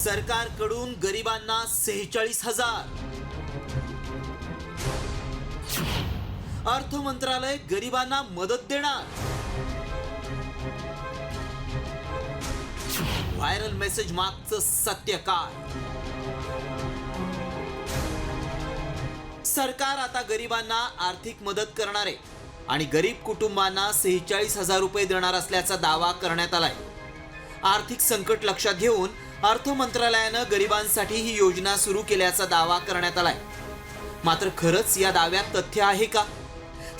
सरकारकडून गरिबांना 46,000. अर्थ मंत्रालय गरिबांना मदत देणार. व्हायरल मेसेज मागचं सत्य काय? सरकार आता गरिबांना आर्थिक मदत करणार आहे आणि गरीब कुटुंबांना 46,000 रुपये देणार असल्याचा दावा करण्यात आलाय. आर्थिक संकट लक्षात घेऊन अर्थ मंत्रालयानं गरिबांसाठी ही योजना सुरू केल्याचा दावा करण्यात आलाय. मात्र खरंच या दाव्यात तथ्य आहे का?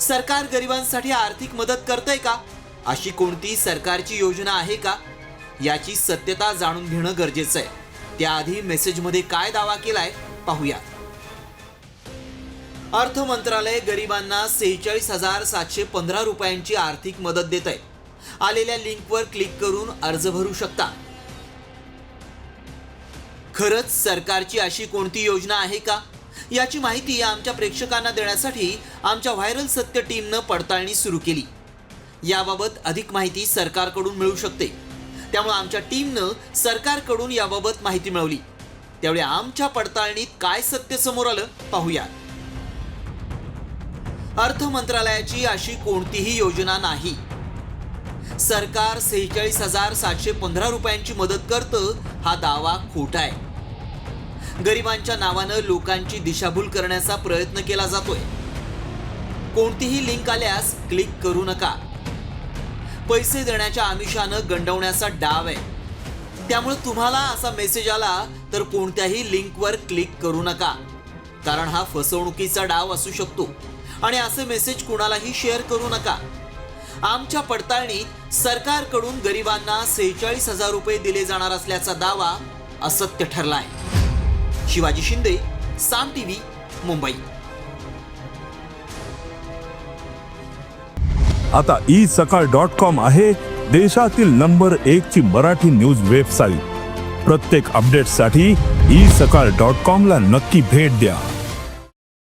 सरकार गरिबांसाठी आर्थिक मदत करतंय का? अशी कोणती सरकारची योजना आहे का? याची सत्यता जाणून घेणं गरजेचं आहे. त्याआधी मेसेजमध्ये काय दावा केलाय पाहूया. अर्थ मंत्रालय गरिबांना 46,715 रुपयांची आर्थिक मदत देत आहे. आलेल्या लिंकवर क्लिक करून अर्ज भरू शकता. खरंच सरकारची अशी कोणती योजना आहे का? याची माहिती आमच्या प्रेक्षकांना देण्यासाठी आमच्या व्हायरल सत्य टीमनं पडताळणी सुरू केली. याबाबत अधिक माहिती सरकारकडून मिळू शकते, त्यामुळे आमच्या टीमनं सरकारकडून याबाबत माहिती मिळवली. त्यावेळी आमच्या पडताळणीत काय सत्य समोर आलं पाहूया. अर्थ मंत्रालयाची अशी कोणतीही योजना नाही. सरकार 46,715 रुपयांची मदत करतं हा दावा खोटा आहे. गरिबांच्या नावानं लोकांची दिशाभूल करण्याचा प्रयत्न केला जातोय. कोणतीही लिंक आल्यास क्लिक करू नका. पैसे देण्याच्या आमिषानं गंडवण्याचा डाव आहे. त्यामुळे तुम्हाला असा मेसेज आला तर कोणत्याही लिंकवर क्लिक करू नका, कारण हा फसवणुकीचा डाव असू शकतो आणि असे मेसेज कुणालाही शेअर करू नका. आमच्या पडताळणीत सरकारकडून गरिबांना 46,000 रुपये दिले जाणार असल्याचा दावा असत्य ठरलाय. शिवाजी शिंदे, साम टीव्ही, मुंबई. आता isakal.com आहे देशातील नंबर 1 ची मराठी न्यूज वेबसाईट. प्रत्येक अपडेटसाठी isakal.com ला नक्की भेट द्या.